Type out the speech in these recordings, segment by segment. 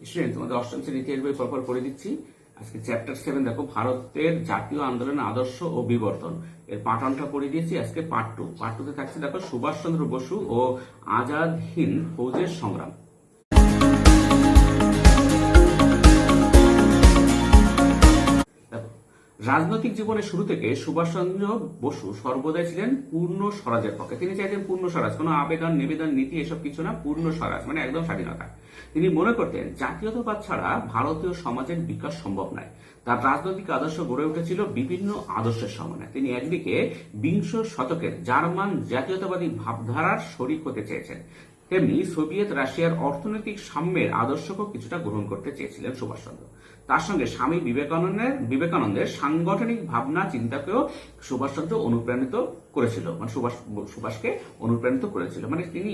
Student, তোমাদের অষ্টম শ্রেণীর ইতিহাস বই পরপর করে দিচ্ছি। আজকে চ্যাপ্টার 7 দেখো, ভারতের জাতীয় আন্দোলনের আদর্শ ও বিবর্তন। এর পার্ট 1টা পড়ে দিয়েছি, আজকে পার্ট 2। পার্ট 2তে থাকছে দেখো সুভাষচন্দ্র বসু ও আজাদ হিন্দ ফৌজের সংগ্রাম। রাজনৈতিক জীবনের শুরু থেকে সুভাষচন্দ্র বসু সর্বদাই ছিলেন পূর্ণ স্বরাজের পক্ষে। তিনি চাইতেন পূর্ণ স্বরাজ, কোনো আবেদন নিবেদন নীতি এসব কিছু না, পূর্ণ স্বরাজ মানে একদম স্বাধীনতা। তিনি মনে করতেন জাতীয়তাবাদ ছাড়া ভারতীয় সমাজের বিকাশ সম্ভব নয়। তার রাজনৈতিক আদর্শ গড়ে উঠেছিল বিভিন্ন আদর্শের সমন্বয়ে। তিনি একদিকে বিংশ শতকের জার্মান জাতীয়তাবাদী ভাবধারার শরিক হতে চেয়েছেন, তেমনি সোভিয়েত রাশিয়ার অর্থনৈতিক সাম্যের আদর্শকেও কিছুটা গ্রহণ করতে চেয়েছিলেন সুভাষচন্দ্র। তার সঙ্গে স্বামী বিবেকানন্দের সাংগঠনিক ভাবনা চিন্তাকেও সুভাষচন্দ্র অনুপ্রাণিত করেছিল, মানে সুভাষকে অনুপ্রাণিত করেছিল। মানে তিনি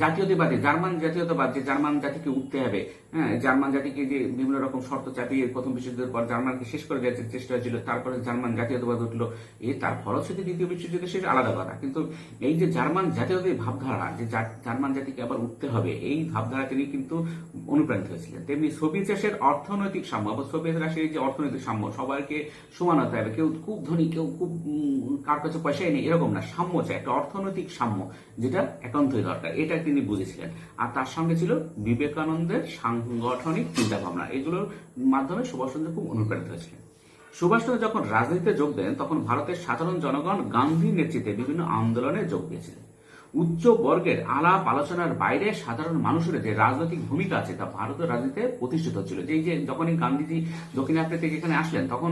জাতীয়তাবাদী, জার্মান জাতীয়তাবাদ, যে জার্মান জাতিকে উঠতে হবে, হ্যাঁ, জার্মান জাতিকে যে বিভিন্ন রকম শর্ত চাপিয়ে প্রথম বিশ্বযুদ্ধের পর জার্মানকে শেষ করে দেওয়ার চেষ্টা হয়েছিল, তারপরে জার্মান জাতীয়তাবাদ উঠলো। তার ফলশ্রুতি দ্বিতীয় বিশ্বযুদ্ধে সেটা আলাদা কথা, কিন্তু এই যে জার্মান জাতীয়তাবাদী ভাবধারা, যে জার্মান জাতিকে আবার উঠতে হবে, এই ভাবধারা তিনি কিন্তু অনুপ্রাণিত হয়েছিলেন। তেমনি সোভিয়েত রাশিয়ার অর্থনৈতিক সাম্য, সোভিয়েত রাশিয়ার যে অর্থনৈতিক সাম্য, সবাইকে সমান হতে হবে, কেউ খুব ধনী কেউ খুব কার কাছে পয়সাই নেই এরকম না, সাম্য চাই, একটা অর্থনৈতিক সাম্য যেটা একান্তই দরকার, এটা তিনি বুঝেছিলেন। আর তার সঙ্গে ছিল বিবেকানন্দের সাংগঠনিক চিন্তা ভাবনা, এগুলোর মাধ্যমে সুভাষচন্দ্র খুব অনুপ্রাণিত হয়েছিলেন। সুভাষচন্দ্র যখন রাজনীতিতে যোগ দেন তখন ভারতের সাধারণ জনগণ গান্ধীর নেতৃত্বে বিভিন্ন আন্দোলনে যোগ দিয়েছিলেন। উচ্চ বর্গের আলাপ আলোচনার বাইরে সাধারণ মানুষের যে রাজনৈতিক ভূমিকা আছে তা ভারতের রাজনীতিতে প্রতিষ্ঠিত ছিল। যে যখনই গান্ধীজি দক্ষিণ আফ্রিকা থেকে এখানে আসলেন, তখন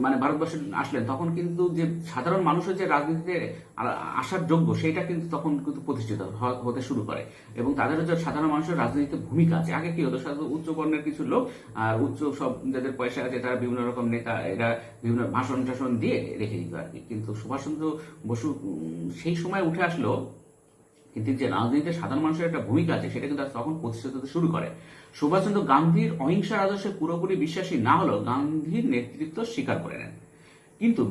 মানে ভারতবর্ষে আসলেন, তখন কিন্তু যে সাধারণ মানুষের যে রাজনীতিতে আসার যোগ্য, সেটা কিন্তু তখন কিন্তু প্রতিষ্ঠিত হতে শুরু করে, এবং তাদের যে সাধারণ মানুষের রাজনীতিতে ভূমিকা আছে। আগে কি হতো, উচ্চ বর্ণের কিছু লোক আর উচ্চ সব যাদের পয়সা আছে তারা বিভিন্ন রকম নেতা, এরা বিভিন্ন ভাষণ টাষণ দিয়ে রেখে দিত আর কি। কিন্তু সুভাষচন্দ্র বসু সেই সময় উঠে আসলো, কিন্তু যে রাজনীতিতে সাধারণ মানুষের একটা ভূমিকা আছে সেটা কিন্তু তখন প্রতিষ্ঠিত হতে শুরু করে। সুভাষচন্দ্র গান্ধীর অহিংসার আদর্শে পুরোপুরি বিশ্বাসী না হলেও গান্ধীর নেতৃত্ব স্বীকার করে নেন। কিন্তু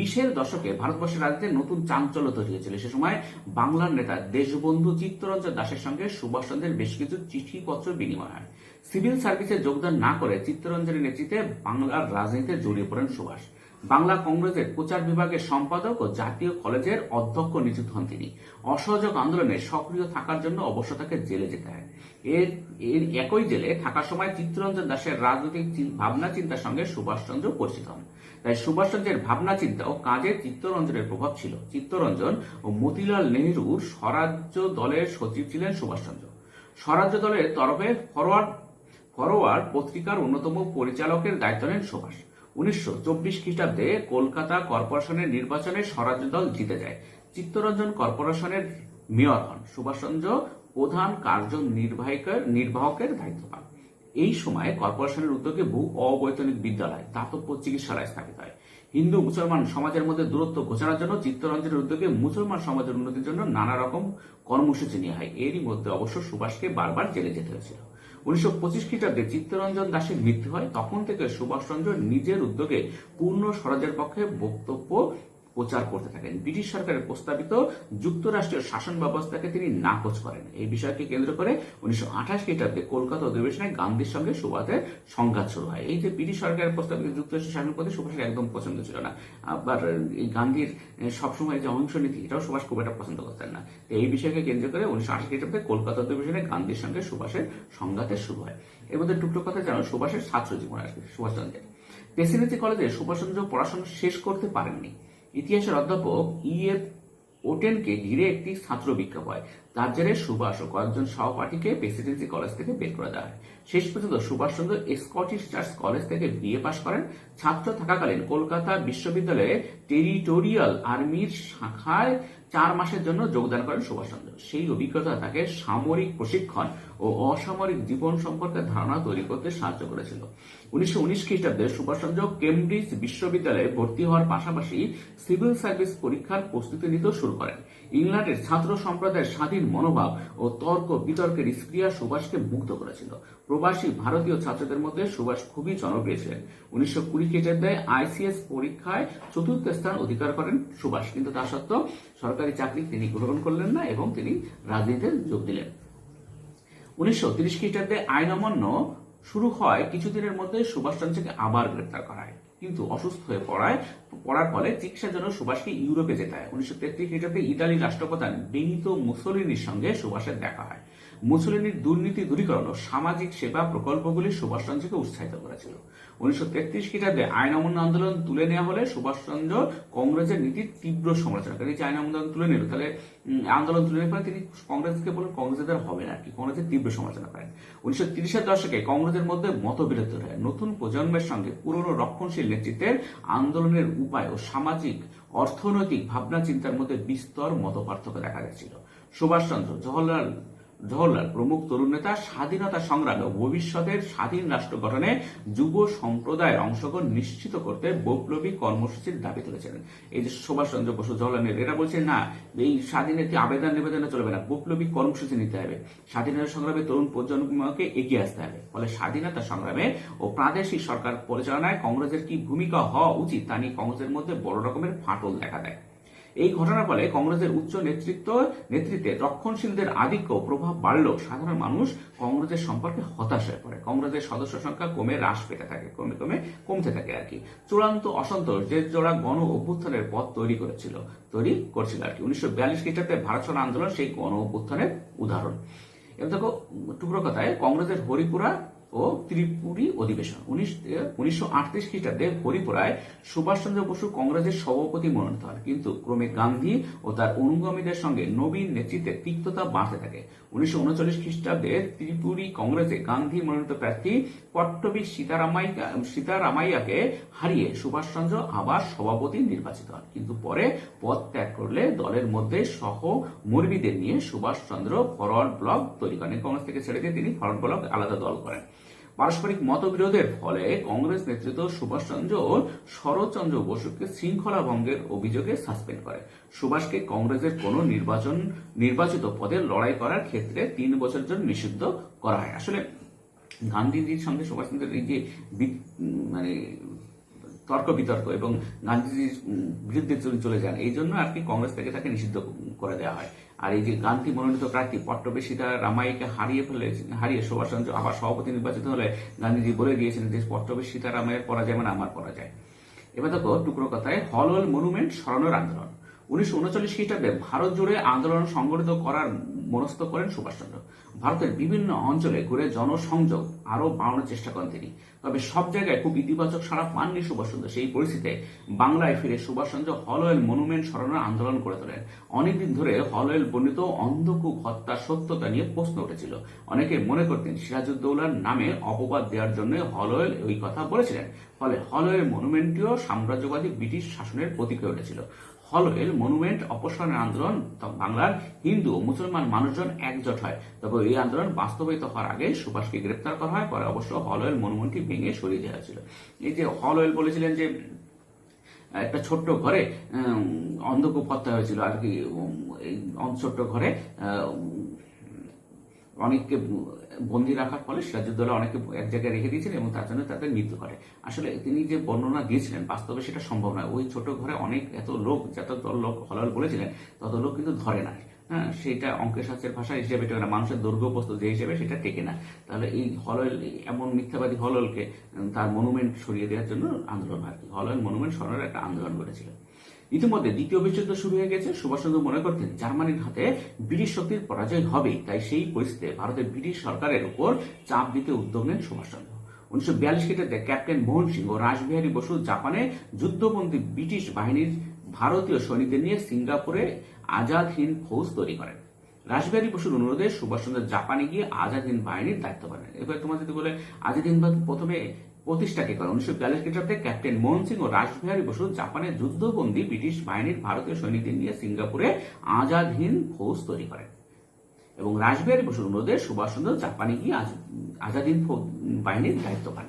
বিশের দশকে ভারতবর্ষের রাজনীতিতে নতুন চাঞ্চল্য তৈরি হয়েছিল। সে সময় বাংলার নেতা দেশবন্ধু চিত্তরঞ্জন দাসের সঙ্গে সুভাষচন্দ্রের বেশ কিছু চিঠিপত্র বিনিময় হয়। সিভিল সার্ভিসে যোগদান না করে চিত্তরঞ্জনের নেতৃত্বে বাংলার রাজনীতিতে জড়িয়ে পড়েন সুভাষ। বাংলা কংগ্রেসের প্রচার বিভাগের সম্পাদক ও জাতীয় কলেজের অধ্যক্ষ নিযুক্ত হন তিনি। অসহযোগ আন্দোলনে সক্রিয় থাকার জন্য অবশ্য তাকে জেলে যেতে হয়। এর একই জেলে থাকার সময় চিত্তরঞ্জন দাসের রাজনৈতিক ভাবনা চিন্তার সঙ্গে সুভাষচন্দ্র পরিচিত হন। তাই সুভাষচন্দ্রের ভাবনা চিন্তা ও কাজে চিত্তরঞ্জনের প্রভাব ছিল। চিত্তরঞ্জন ও মতিলাল নেহরুর স্বরাজ্য দলের সচিব ছিলেন সুভাষচন্দ্র। স্বরাজ্য দলের তরফে ফরওয়ার্ড পত্রিকার অন্যতম পরিচালকের দায়িত্ব নেন সুভাষ। 1924 খ্রিস্টাব্দে কলকাতা কর্পোরেশনের নির্বাচনে স্বরাজ্য দল জিতে যায়। চিত্তরঞ্জন কর্পোরেশনের মেয়র হন। সুভাষচন্দ্র প্রধান নির্বাহকের দায়িত্ব পান। এই সময় কর্পোরেশনের উদ্যোগে বহু অবৈতনিক বিদ্যালয়, দাতব্য চিকিৎসালয় স্থাপিত হয়। হিন্দু মুসলমান সমাজের মধ্যে দূরত্ব ঘোচানোর জন্য চিত্তরঞ্জনের উদ্যোগে মুসলমান সমাজের উন্নতির জন্য নানা রকম কর্মসূচি নেওয়া হয়। এরই মধ্যে অবশ্য সুভাষকে বারবার জেলে যেতে হয়েছিল। 1925 খ্রিস্টাব্দে চিত্তরঞ্জন দাসের মৃত্যু হয়। তখন থেকে সুভাষচন্দ্র নিজের উদ্যোগে পূর্ণ স্বরাজের পক্ষে বক্তব্য প্রচার করতে থাকেন। ব্রিটিশ সরকারের প্রস্তাবিত যুক্তরাষ্ট্রীয় শাসন ব্যবস্থাকে তিনি নাকচ করেন। এই বিষয়কে কেন্দ্র করে 1928 খ্রিস্টাব্দে কলকাতা অধিবেশনে গান্ধীর সঙ্গে সুভাষের সংঘাত শুরু হয়। এই যে ব্রিটিশ সরকারের প্রস্তাবিত যুক্তরাষ্ট্রীয় শাসন পদ্ধতি সুভাষের একদম পছন্দ ছিল না। আবার এই গান্ধীর সবসময় যে অহিংস নীতি, এটাও সুভাষ খুব একটা পছন্দ করতেন না। এই বিষয়কে কেন্দ্র করে 1928 খ্রিস্টাব্দে কলকাতা অধিবেশনে গান্ধীর সঙ্গে সুভাষের সংঘাতের শুরু হয়। এর মধ্যে টুকরো কথা জানো, সুভাষের ছাত্র জীবন আসবে। সুভাষচন্দ্রের প্রেসিডেন্সি কলেজে সুভাষচন্দ্র পড়াশোনা শেষ করতে পারেননি। ইতিহাসের অধ্যাপক E.F. ওটেনকে ঘিরে একটি ছাত্র বিক্ষোভ হয়। তার জেরে সুভাষ ও কয়েকজন সহপাঠীকে প্রেসিডেন্সি কলেজ থেকে বের করে দেওয়া হয়। শেষ পর্যন্ত সুভাষচন্দ্র স্কটিশ চার্চ কলেজ থেকে BA পাশ করেন। ছাত্র থাকাকালীন কলকাতা বিশ্ববিদ্যালয়ে টেরিটোরিয়াল আর্মির শাখায় 4 মাসের জন্য যোগদান করেন সুভাষচন্দ্র। সেই অভিজ্ঞতা তাকে সামরিক প্রশিক্ষণ ও অসামরিক জীবন সম্পর্কে ধারণা তৈরি করতে সাহায্য করেছিল। 1919 খ্রিস্টাব্দে সুভাষচন্দ্র কেমব্রিজ বিশ্ববিদ্যালয়ে ভর্তি হওয়ার পাশাপাশি সিভিল সার্ভিস পরীক্ষার প্রস্তুতি নিতে শুরু করেন। ইংল্যান্ডের ছাত্র সম্প্রদায়ের স্বাধীন মনোভাব ও তর্ক বিতর্কের স্পৃহা সুভাষকে মুগ্ধ করেছিল। প্রবাসী ভারতীয় ছাত্রদের মধ্যে সুভাষ খুবই জনপ্রিয় ছিলেন। 1920 খ্রিস্টাব্দে ICS পরীক্ষায় 4র্থ স্থান অধিকার করেন সুভাষ, কিন্তু তা সত্ত্বেও সরকারি চাকরি তিনি গ্রহণ করলেন না এবং তিনি রাজনীতিতে যোগ দিলেন। 1930 খ্রিস্টাব্দে আইন অমান্য শুরু হয় কিছুদিনের মধ্যে সুভাষচন্দ্রকে আবার গ্রেপ্তার করা হয়, কিন্তু অসুস্থ হয়ে পড়ার ফলে চিকিৎসার জন্য সুভাষকে ইউরোপে যেতে হয়। 1933 খ্রিস্টাব্দে ইতালির রাষ্ট্রপ্রধান বেনিতো মুসোলিনির সঙ্গে সুভাষের দেখা হয়। মুসোলিনির দুর্নীতি দূরীকরণ ও সামাজিক সেবা প্রকল্পগুলি সুভাষচন্দ্রকে উৎসাহিত করেছিল। 1933 খ্রিস্টাব্দে আইন অমান্য আন্দোলন তুলে নেওয়া হলে সুভাষচন্দ্র কংগ্রেসের নীতির তীব্র সমালোচনা করেন। এই যে আইন আন্দোলন তুলে নিল, তাহলে আন্দোলন তুলে নেওয়ার পরে তিনি কংগ্রেসকে বলেন কংগ্রেসের দ্বারা হবে না আর কি, কংগ্রেসের তীব্র সমালোচনা করেন। 1930-এর দশকে কংগ্রেসের মধ্যে মতবিরোধ হয়। নতুন প্রজন্মের সঙ্গে পুরনো রক্ষণশীল নেতৃত্বের আন্দোলনের উপায় ও সামাজিক অর্থনৈতিক ভাবনা চিন্তার মধ্যে বিস্তর মতপার্থক্য দেখা যাচ্ছিল। সুভাষচন্দ্র, জওহরলাল প্রমুখ তরুণ নেতা স্বাধীনতা সংগ্রামে ও ভবিষ্যতের স্বাধীন রাষ্ট্র গঠনে যুব সম্প্রদায়ের অংশগ্রহণ নিশ্চিত করতে বৈপ্লবিক কর্মসূচির দাবি তুলেছিলেন। এই যে সুভাষচন্দ্র বসু, জওহরলাল নেহরু, এরা বলছে না এই স্বাধীনতা আবেদন নিবেদনে চলবে না, বৈপ্লবিক কর্মসূচি নিতে হবে, স্বাধীনতা সংগ্রামে তরুণ প্রজন্মকে এগিয়ে আসতে হবে। ফলে স্বাধীনতা সংগ্রামে ও প্রাদেশিক সরকার পরিচালনায় কংগ্রেসের কি ভূমিকা হওয়া উচিত তা নিয়ে কংগ্রেসের মধ্যে বড় রকমের ফাটল দেখা দেয়। এই ঘটনার ফলে কংগ্রেসের উচ্চ নেতৃত্বে রক্ষণশীলদের আধিক্য প্রভাব বাড়লেও সাধারণ মানুষ কংগ্রেসের সম্পর্কে হতাশ হয়ে পড়ে। কংগ্রেসের সদস্য সংখ্যা রাস পেতে থাকে, কমতে থাকে আর কি। চূড়ান্ত অসন্তোষ যে জোড়া গণ অভ্যুত্থানের পথ তৈরি করছিল আর কি। 1942 খ্রিস্টাব্দে ভারত ছাড়ো আন্দোলন সেই গণ অভ্যুত্থানের উদাহরণ। এবার দেখো টুকরো কথায় কংগ্রেসের হরিপুরা ও ত্রিপুরী অধিবেশন। 1938 খ্রিস্টাব্দে হরিপুরায় সুভাষচন্দ্র বসু কংগ্রেসের সভাপতি মনোনীত হন, কিন্তু ক্রমে গান্ধী ও তার অনুগামীদের সঙ্গে নবীন নেতৃত্বে তিক্ততা বাড়তে থাকে। 1939 খ্রিস্টাব্দে ত্রিপুরী কংগ্রেসে গান্ধী মনোনীত প্রার্থী পট্টবী সীতারামাইয়াকে হারিয়ে সুভাষচন্দ্র আবার সভাপতি নির্বাচিত হন, কিন্তু পরে পদ ত্যাগ করলে দলের মধ্যে সহমর্মীদের নিয়ে সুভাষচন্দ্র ফরওয়ার্ড ব্লক তৈরি করেন। কংগ্রেস থেকে ছেড়ে দিয়ে তিনি ফরওয়ার্ড ব্লক আলাদা দল করেন। পারস্পরিক মতবিরোধের ফলে কংগ্রেস নেতৃত্ব সুভাষচন্দ্র ও শরৎচন্দ্র বসুকে শৃঙ্খলা ভঙ্গের অভিযোগে সাসপেন্ড করে। সুভাষকে কংগ্রেসের কোন নির্বাচিত পদে লড়াই করার ক্ষেত্রে 3 বছরের জন্য নিষিদ্ধ করা হয়। আসলে গান্ধীজির সঙ্গে সুভাষচন্দ্রের এই যে মানে তর্ক বিতর্ক এবং গান্ধীজির বিরুদ্ধে চলে যান, এই জন্য আর কি কংগ্রেস থেকে তাকে নিষিদ্ধ করে দেওয়া হয়। আর এই যে গান্ধী মনোনীত প্রার্থী পট্টবী সীতারামাইয়াকে হারিয়ে সুভাষচন্দ্র আবার সভাপতি নির্বাচিত হলে গান্ধীজি বলে দিয়েছিলেন যে পট্টবী সীতারামাইয়ের পরাজয় মানে আমার পরাজয়। এবার দেখো টুকরো কথায় হলওয়েল মনুমেন্ট সরানোর আন্দোলন। 1939 খ্রিস্টাব্দে ভারত জুড়ে আন্দোলন সংগঠিত করার মনস্থ করেন সুভাষচন্দ্র। ভারতের বিভিন্ন অঞ্চলে ঘুরে জনসংযোগ আরো বাড়ানোর চেষ্টা করেন তিনি, তবে সব জায়গায় খুব ইতিবাচক সাড়া পাননি সুভাষচন্দ্র। সেই পরিস্থিতিতে বাংলায় ফিরে সুভাষচন্দ্র হলওয়েল মনুমেন্ট সরানোর আন্দোলন করে তোলেন। অনেকদিন ধরে হলওয়েল বর্ণিত অন্ধকূপ হত্যার সত্যতা নিয়ে প্রশ্ন উঠেছিল। অনেকে মনে করতেন সিরাজউদ্দৌলার নামে অপবাদ দেওয়ার জন্য হলওয়েল ওই কথা বলেছিলেন। ফলে হলওয়েল মনুমেন্টটিও সাম্রাজ্যবাদী ব্রিটিশ শাসনের প্রতীক হয়ে উঠেছিল। হলওয়েল মনুমেন্ট অপসারণের আন্দোলন বাংলার হিন্দু ও মুসলমান মানুষজন একজোট হয়, তবে এই আন্দোলন বাস্তবায়িত হওয়ার আগে সুভাষকে গ্রেপ্তার করা হয়। পরে অবশ্য হলওয়েল মনুমেন্টটি ভেঙে সরিয়ে দেওয়া হয়েছিল। এই যে হলওয়েল বলেছিলেন যে একটা ছোট্ট ঘরে অন্ধকূপ হত্যা হয়েছিল আর কি, এই ছোট্ট ঘরে অনেককে বন্দী রাখার ফলে সিরাজউদ্দৌলা অনেকে এক জায়গায় রেখে দিয়েছিলেন এবং তার জন্য তাদের মৃত্যু ঘটে। আসলে তিনি যে বর্ণনা দিয়েছিলেন বাস্তবে সেটা সম্ভব নয়। ওই ছোট ঘরে এত লোক, যত লোক হলওয়েল বলেছিলেন তত লোক কিন্তু ধরে না। হ্যাঁ, সেটা অঙ্কের শাস্ত্রের ভাষা হিসেবে টেকে না, মানুষের দৈর্ঘ্য বস্তু যে হিসেবে সেটা টেকে না। তাহলে এই হলওয়েল এমন মিথ্যাবাদী হলওয়েলকে তার মনুমেন্ট সরিয়ে দেওয়ার জন্য আন্দোলন আর কি, হলওয়েল মনুমেন্ট সরানোর একটা আন্দোলন করেছিল। ইতিমধ্যে দ্বিতীয় বিশ্বযুদ্ধ শুরু হয়ে গেছে। সুভাষচন্দ্র মনে করতেন জার্মানির হাতে ব্রিটিশ শক্তির পরাজয় হবেই, তাই সেই পরিস্থিতিতে ভারতের ব্রিটিশ সরকারের উপর চাপ দিতে উদ্যোগ নেন সুভাষচন্দ্র। 1942 খ্রিস্টাব্দে ক্যাপ্টেন মোহন সিং ও রাসবিহারী বসু জাপানে যুদ্ধবন্দী ব্রিটিশ বাহিনীর ভারতীয় সৈনিকদের নিয়ে সিঙ্গাপুরে আজাদ হিন্দ ফৌজ তৈরি করেন। রাসবিহারী বসুর অনুরোধে সুভাষচন্দ্র জাপানে গিয়ে আজাদ হিন্দ বাহিনীর দায়িত্ব পান। এবার তোমার যদি বলে আজাদ হিন্দ প্রথমে প্রতিষ্ঠাকে করে 1942 খ্রিস্টাব্দে ক্যাপ্টেন মোহন সিং ও রাসবিহারী বসু জাপানের যুদ্ধবন্দী ব্রিটিশ বাহিনীর ভারতীয় সৈনিকদের নিয়ে সিঙ্গাপুরে আজাদ হিন্দ ফৌজ তৈরি করেন এবং রাসবিহারী বসুর অনুরোধে সুভাষচন্দ্র জাপানে গিয়ে আজাদ হিন্দ বাহিনীর দায়িত্ব পান।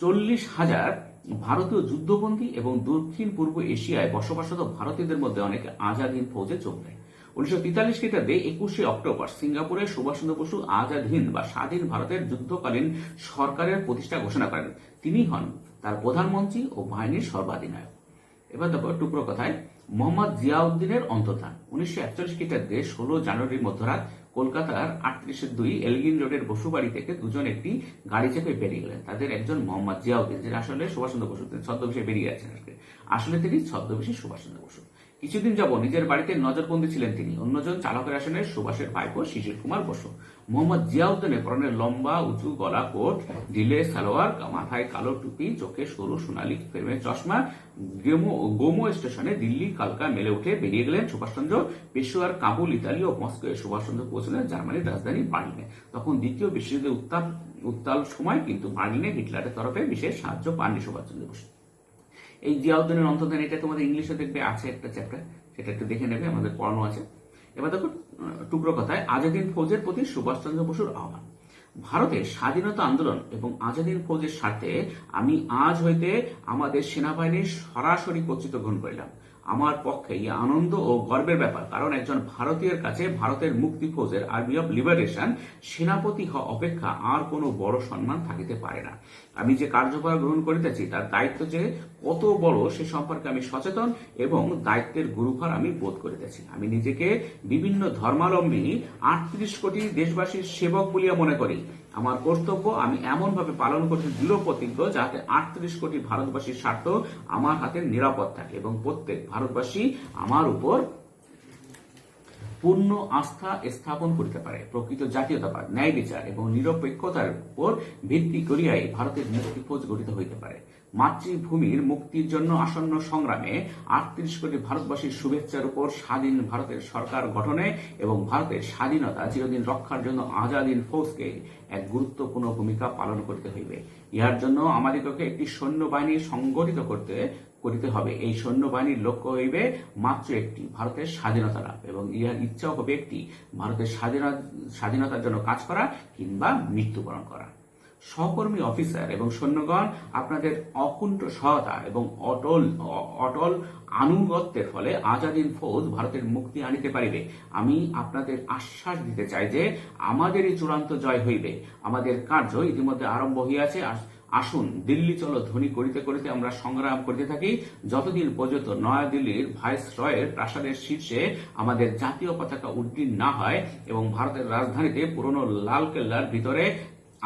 40,000 ভারতীয় যুদ্ধবন্দী এবং দক্ষিণ পূর্ব এশিয়ায় বসবাসরত ভারতীয়দের মধ্যে অনেকে আজাদ হিন্দ ফৌজে যোগ দেয়। 1943 খ্রিস্টাব্দে 21শে অক্টোবর সিঙ্গাপুরে সুভাষচন্দ্র বসু আজাদ হিন্দ বা স্বাধীন ভারতের যুদ্ধকালীন সরকারের প্রতিষ্ঠা ঘোষণা করেন। তিনি হন তার প্রধানমন্ত্রী ও বাহিনীর সর্বাধিনায়ক। এবার দেখো টুকরো কথায় মোহাম্মদ জিয়াউদ্দিনের অন্তর্ধান। 1941 খ্রিস্টাব্দে 16 জানুয়ারির মধ্যরাত কলকাতার 38-2 এলগিন রোডের বসুবাড়ি থেকে দুজন একটি গাড়ি চেপে বেরিয়ে গেলেন। তাদের একজন মোহাম্মদ জিয়াউদ্দিন, যিনি আসলে সুভাষচন্দ্র বসু, তিনি ছদ্মবেশে বেরিয়ে আছেন আজকে, আসলে তিনি ছদ্মবেশী সুভাষচন্দ্র বসু। কিছুদিন যাবত নিজের বাড়িতে নজরবন্দি ছিলেন তিনি। অন্যজন চালকের আসনে সুভাষের ভাইপো শিশির কুমার বসু। মোহাম্মদ জিয়াউদ্দিনের পরনে লম্বা উঁচু গলা কোট, ঢিলে সালোয়ার, মাথায় কালো টুপি, চোখে সরু সোনালী ফ্রেমের চশমা। গোমো স্টেশনে দিল্লি কালকা মেলে উঠে বেরিয়ে গেলেন সুভাষচন্দ্র। পেশোয়ার, কাবুল, ইতালি ও মস্কোয় সুভাষচন্দ্র পৌঁছলেন জার্মানির রাজধানী বার্লিনে। তখন দ্বিতীয় বিশ্বযুদ্ধের উত্তাল সময়, কিন্তু বার্লিনে হিটলারের তরফে বিশেষ সাহায্য পাননি সুভাষচন্দ্র বসু। এই জিয়াউদ্দিনের অন্তর্ধান, এটা তোমাদের ইংলিশে দেখবে আছে একটা চ্যাপ্টার, সেটা একটু দেখে নেবে, আমাদের পড়ানো আছে। এবার দেখো টুকরো কথায় আজাদিন ফৌজের প্রতি সুভাষচন্দ্র বসুর আহ্বান। ভারতের স্বাধীনতা আন্দোলন এবং আজাদিন ফৌজের স্বার্থে আমি আজ হইতে আমাদের সেনাবাহিনীর সরাসরি কর্তৃত্ব গ্রহণ করিলাম। আমার পক্ষে এই আনন্দ ও গর্বের ব্যাপার, কারণ একজন ভারতীয়ের কাছে ভারতের মুক্তি ফৌজের আর্মি অফ লিবারেশন সেনাপতি হওয়া অপেক্ষা আর কোনো বড় সম্মান থাকিতে পারে না। আমি যে কার্যভার গ্রহণ করিতেছি তার দায়িত্ব যে কত বড় সে সম্পর্কে আমি সচেতন এবং দায়িত্বের গুরুভার আমি বোধ করিতেছি। আমি নিজেকে বিভিন্ন ধর্মাবলম্বী 38 কোটি দেশবাসীর সেবক বলিয়া মনে করি। আমার কর্তব্য আমি এমন ভাবে পালন করতে দৃঢ় প্রতিজ্ঞ যাতে 38 কোটি ভারতবাসীর স্বার্থ আমার হাতে নিরাপদ থাকে এবং প্রত্যেক ভারতবাসী আমার উপর পূর্ণ আস্থা স্থাপন করতে পারে। প্রকৃত জাতীয়তাবাদ, ন্যায় বিচার এবং নিরপেক্ষতার উপর ভিত্তি করিয়াই ভারতের মুক্তি ফৌজ গঠিত হইতে পারে। মাতৃভূমির মুক্তির জন্য আসন্ন সংগ্রামে 38 কোটি ভারতবাসীর শুভেচ্ছার উপর স্বাধীন ভারতের সরকার গঠনে এবং ভারতের স্বাধীনতা চিরদিন রক্ষার জন্য আজাদিন ফৌজকে এক গুরুত্বপূর্ণ ভূমিকা পালন করতে হইবে। ইহার জন্য আমাদিগকে একটি সৈন্যবাহিনী সংগঠিত করিতে হবে। এই সৈন্যবাহিনীর লক্ষ্য হইবে মাত্র একটি, ভারতের স্বাধীনতা লাভ, এবং ইহার ইচ্ছাও হবে একটি, ভারতের স্বাধীনতার জন্য কাজ করা কিংবা মৃত্যুবরণ করা। সহকর্মী অফিসার এবং সৈন্যগণ, আপনাদের অকুণ্ঠ সহায়তা এবং অটল আনুগত্যের ফলে আজাদিন ফৌজ ভারতের মুক্তি আনিতে পারিবে। আমি আপনাদের আশ্বাস দিতে চাই যে আমাদেরই চূড়ান্ত জয় হইবে। আমাদের কার্য ইতিমধ্যে আরম্ভ হইয়াছে। আসুন দিল্লি চলো ধ্বনি করিতে করিতে আমরা সংগ্রাম করিতে থাকি, যতদিন পর্যন্ত নয়াদিল্লির ভাইসরয়ের প্রাসাদের শীর্ষে আমাদের জাতীয় পতাকা উড্ডীন না হয় এবং ভারতের রাজধানীতে পুরনো লাল কেল্লার ভিতরে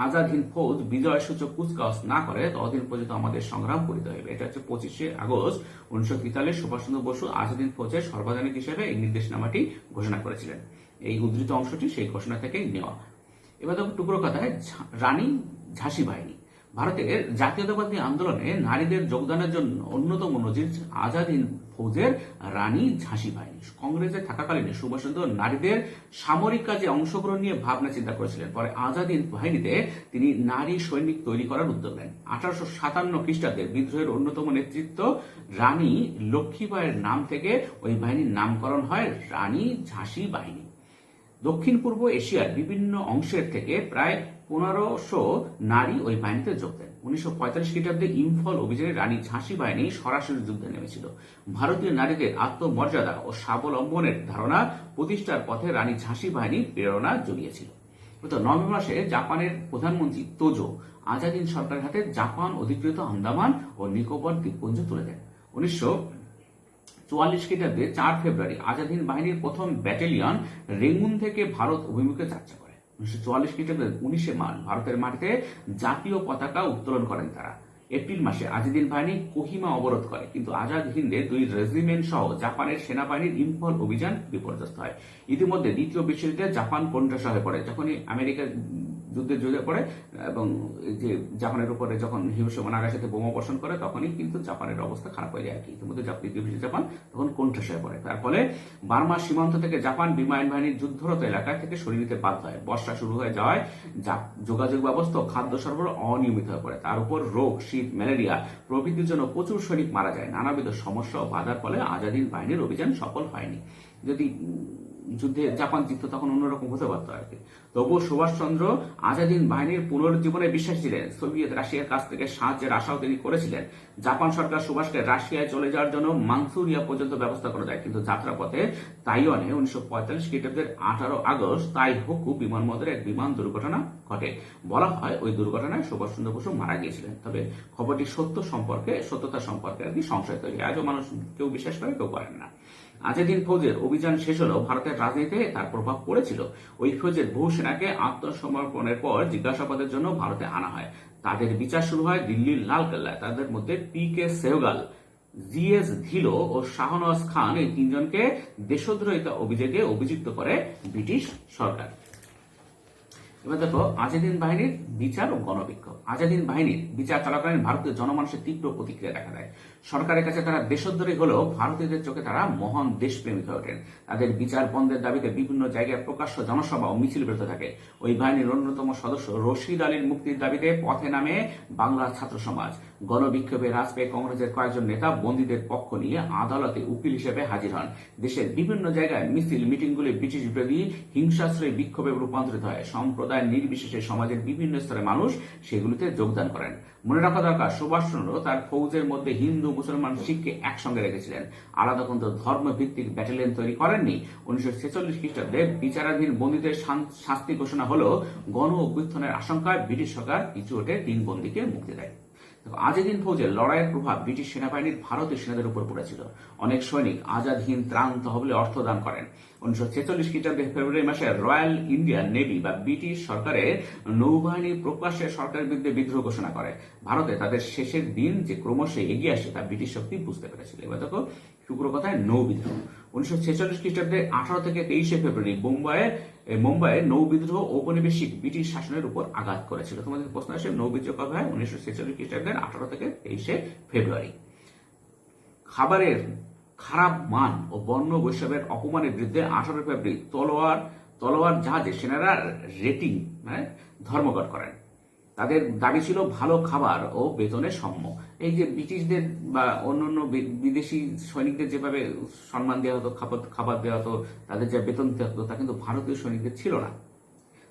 আজাদ হিন্দ ফৌজ বিজয় সূচক কুচকাওয়াজ না করে, ততদিন পর্যন্ত আমাদের সংগ্রাম করিতে হবে। এটা হচ্ছে 25শে আগস্ট 1943 সুভাষচন্দ্র বসু আজাদ হিন্দ ফৌজের সর্বাধিনায়ক হিসেবে এই নির্দেশনামাটি ঘোষণা করেছিলেন। এই উদ্ধৃত অংশটি সেই ঘোষণা থেকেই নেওয়া। এবার দেখো টুকরো কথায় রানী ঝাঁসি বাহিনী। ভারতের জাতীয়তাবাদী আন্দোলনে নারীদের যোগদানের জন্য অন্যতম নজির আজাদ হিন্দ ফৌজের রানী ঝাঁসি বাহিনী। কংগ্রেসে থাকাকালীন সুভাষচন্দ্র নারীদের সামরিক কাজে অংশগ্রহণ নিয়ে ভাবনা চিন্তা করেছিলেন। পরে আজাদ হিন্দ বাহিনীতে তিনি নারী সৈনিক তৈরি করার উদ্যোগ নেন। 1857 খ্রিস্টাব্দের বিদ্রোহের অন্যতম নেতৃত্ব রানী লক্ষ্মীবাইয়ের নাম থেকে ওই বাহিনীর নামকরণ হয় রানী ঝাঁসি বাহিনী। দক্ষিণ পূর্ব এশিয়ার বিভিন্ন অংশের থেকে প্রায় 1500 নারী ওই বাহিনীতে যোগ দেন। 1945 খ্রিস্টাব্দে ইম্ফল অভিযানে রানী ঝাঁসি বাহিনী সরাসরি যুদ্ধে নেমেছিল। ভারতীয় নারীদের আত্মমর্যাদা ও স্বাবলম্বনের ধারণা প্রতিষ্ঠার পথে রানী ঝাঁসি বাহিনী প্রেরণা জুগিয়েছিল। নভেম্বর মাসে জাপানের প্রধানমন্ত্রী তোজো আজাদ হিন্দ সরকারের হাতে জাপান অধিকৃত আন্দামান ও নিকোবর দ্বীপপুঞ্জ তুলে দেন। 1944 খ্রিস্টাব্দে 4 ফেব্রুয়ারি আজাদ হিন্দ বাহিনীর প্রথম ব্যাটালিয়ন রেঙ্গুন থেকে ভারত অভিমুখে যাত্রা করে। 1944 খ্রিস্টাব্দের 19শে মার্চ ভারতের মাটিতে জাতীয় পতাকা উত্তোলন করেন তারা। এপ্রিল মাসে আজাদ হিন্দ বাহিনী কোহিমা অবরোধ করে, কিন্তু আজাদ হিন্দের 2 রেজিমেন্ট সহ জাপানের সেনাবাহিনীর ইম্ফল অভিযান বিপর্যস্ত হয়। ইতিমধ্যে দ্বিতীয় বিশ্বযুদ্ধে জাপান কোণঠাসা হয়ে পড়ে। যখনই আমেরিকা যুদ্ধে জড়িয়ে পড়ে এবং যে জাপানের উপরে যখন হিরোশিমা ও নাগাসাকিতে বোমা বর্ষণ করে, তখনই কিন্তু জাপানের অবস্থা খারাপ হয়ে যায় আর কি। ইতিমধ্যে দ্বিতীয় বিশ্বযুদ্ধে জাপান তখন কোণঠাসা হয়ে পড়ে। তার ফলে বার্মা সীমান্ত থেকে জাপান বিমান বাহিনীর যুদ্ধরত এলাকা থেকে সরিয়ে নিতে বাধ্য হয়। বর্ষা শুরু হয়ে যাওয়ায় যোগাযোগ ব্যবস্থা ও খাদ্য সরবরাহ অনিয়মিত হয়ে পড়ে। তার উপর রোগ, শীত, ম্যালেরিয়া প্রভৃতির জন্য প্রচুর সৈনিক মারা যায়। নানাবিধ সমস্যা ও বাধার ফলে আজাদ হিন্দ বাহিনীর অভিযান সফল হয়নি। যদি যুদ্ধে জাপান জিততো তখন অন্যরকম হতে পারত আর কি। তবুও সুভাষচন্দ্র আজাদ হিন্দ বাহিনীর পুনরুজ্জীবনে বিশ্বাসী ছিলেন। সোভিয়েত রাশিয়ার কাছ থেকে সাহায্যের আশাও তিনি করেছিলেন। জাপান সরকার সুভাষকে রাশিয়ায় চলে যাওয়ার জন্য মানসুরিয়া পর্যন্ত ব্যবস্থা করে দেয়, কিন্তু যাত্রাপথে তাইওয়ানে 1945 খ্রিস্টাব্দের 18 আগস্ট তাইহোকু বিমানবন্দরে এক বিমান দুর্ঘটনা ঘটে। বলা হয় ওই দুর্ঘটনায় সুভাষচন্দ্র বসু মারা গিয়েছিলেন। তবে খবরটি সত্যতা সম্পর্কে আর কি সংশয় তৈরি। আজও মানুষ কেউ বিশ্বাস করে, কেউ করেন না। আজাদিন ফৌজের অভিযান শেষ হলেও ভারতের রাজনীতিতে তার প্রভাব পড়েছিল। ওই ফৌজের বহু সেনাকে আত্মসমর্পণের পর জিজ্ঞাসাবাদের জন্য ভারতে আনা হয়। তাদের বিচার শুরু হয় দিল্লির লালকেল্লায়। তাদের মধ্যে পি.কে. সেহগাল, জি.এস. ধিলো ও শাহনওয়াজ খান এই তিনজনকে দেশদ্রোহিতা অভিযোগে অভিযুক্ত করে ব্রিটিশ সরকার। এবার দেখো আজাদিন বাহিনীর বিচার ও গণবিক্ষোভ। আজাদিন বাহিনীর বিচার চলাকালীন ভারতীয় জনমানুষের তীব্র প্রতিক্রিয়া দেখা দেয়। সরকারের কাছে তারা দেশদ্রোহী হলেও ভারতীয়দের চোখে তারা মহান দেশপ্রেমিক হয়ে ওঠেন। তাদের বিচার বন্ধের দাবিতে বিভিন্ন জায়গায় প্রকাশ্য জনসভা ও মিছিল বেরোতে থাকে। ওই বাহিনীর অন্যতম সদস্য রশিদ আলীর মুক্তির দাবিতে পথে নামে বাংলার ছাত্র সমাজ। গণবিক্ষোভে হ্রাস পেয়ে কংগ্রেসের কয়েকজন নেতা বন্দীদের পক্ষ নিয়ে আদালতে উকিল হিসেবে হাজির হন। দেশের বিভিন্ন জায়গায় মিছিল মিটিংগুলি ব্রিটিশ বিরোধী হিংসাশ্রয়ী বিক্ষোভে রূপান্তরিত হয়। সম্প্রদায় নির্বিশেষে সমাজের বিভিন্ন স্তরের মানুষ সেগুলিতে যোগদান করেন। মনে রাখা দরকার, সুভাষচন্দ্র তার ফৌজের মধ্যে হিন্দু, মুসলমান, শিখকে একসঙ্গে রেখেছিলেন। আলাদা কোনো ধর্মভিত্তিক ব্যাটালিয়ন তৈরি করেননি। 1946 খ্রিস্টাব্দে বিচারাধীন বন্দীদের শাস্তি ঘোষণা হলেও গণ অভ্যুত্থানের আশঙ্কায় ব্রিটিশ সরকার পিছু হটে 3 বন্দীকে মুক্তি দেয়। আজাদিন ফৌজের লড়াইয়ের প্রভাব ব্রিটিশ সেনাবাহিনীর ভারতীয় সেনাদের উপর পড়েছিল। অনেক সৈনিক আজাদ হিন্দ ত্রাণ তহবিলে অর্থ দান করেন। 1946 খ্রিস্টাব্দে ফেব্রুয়ারি মাসে রয়্যাল ইন্ডিয়ান নেভি বা ব্রিটিশ সরকারের নৌবাহিনী প্রকাশ্যে সরকারের বিরুদ্ধে বিদ্রোহ ঘোষণা করে। ভারতে তাদের শেষের দিন যে ক্রমশ এগিয়ে আসে তা ব্রিটিশ শক্তি বুঝতে পেরেছিল। এবার দেখো শুক্র কথায় নৌ বিদ্রোহ। 1946 খ্রিস্টাব্দে 18 থেকে 23 ফেব্রুয়ারি মুম্বাইয়ে নৌ বিদ্রোহ ঔপনিবেশিক ব্রিটিশ শাসনের উপর আঘাত করেছিল। তোমাদের প্রশ্ন আসে নৌ বিদ্রোহ কবে হয়? 1946 খ্রিস্টাব্দের 18 থেকে 23 ফেব্রুয়ারি। খাবারের খারাপ মান ও বর্ণ বৈষম্যের অপমানের বিরুদ্ধে 18 ফেব্রুয়ারি তলোয়ার জাহাজে সেনারা রেটিং ধর্মঘট করেন। তাদের দাবি ছিল ভালো খাবার ও বেতনের সাম্য। এই যে ব্রিটিশদের বা অন্যান্য বিদেশি সৈনিকদের যেভাবে সম্মান দেওয়া হতো, খাবার দেওয়া হতো, তাদের যে বেতন দেওয়া হতো, তা কিন্তু ভারতীয় সৈনিকদের ছিল না।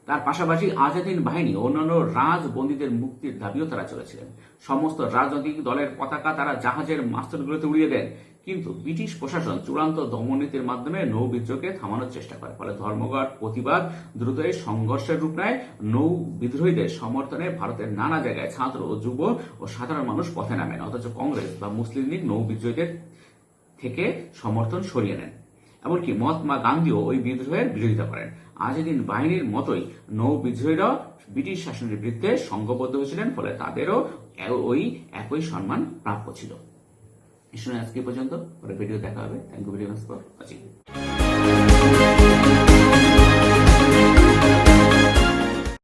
তার পাশাপাশি আজাদিন বাহিনী অন্যান্য রাজবন্দীদের মুক্তির দাবিও তারা চলেছিলেন। সমস্ত রাজনৈতিক দলের পতাকা তারা জাহাজের মাস্টারগুলোতে উড়িয়ে দেন। কিন্তু ব্রিটিশ প্রশাসন চূড়ান্ত দমননীতির মাধ্যমে নৌ বিদ্রোহকে থামানোর চেষ্টা করে। ফলে ধর্মঘট প্রতিবাদ দ্রুতই সংঘর্ষের রূপ নেয়। নৌ বিদ্রোহীদের সমর্থনে ভারতের নানা জায়গায় ছাত্র ও যুব ও সাধারণ মানুষ পথে নামেন। অথচ কংগ্রেস বা মুসলিম লীগ নৌ বিদ্রোহীদের থেকে সমর্থন সরিয়ে নেন। এমনকি মহাত্মা গান্ধীও ওই বিদ্রোহের বিরোধিতা করেন। আজাদিন বাহিনীর মতোই নৌ বিদ্রোহীরাও ব্রিটিশ শাসনের বিরুদ্ধে সংঘবদ্ধ হয়েছিলেন। ফলে তাদেরও ওই একই সম্মান প্রাপ্য ছিল। আজকে পর্যন্ত, পরে ভিডিও দেখা হবে। Thank you very much for watching.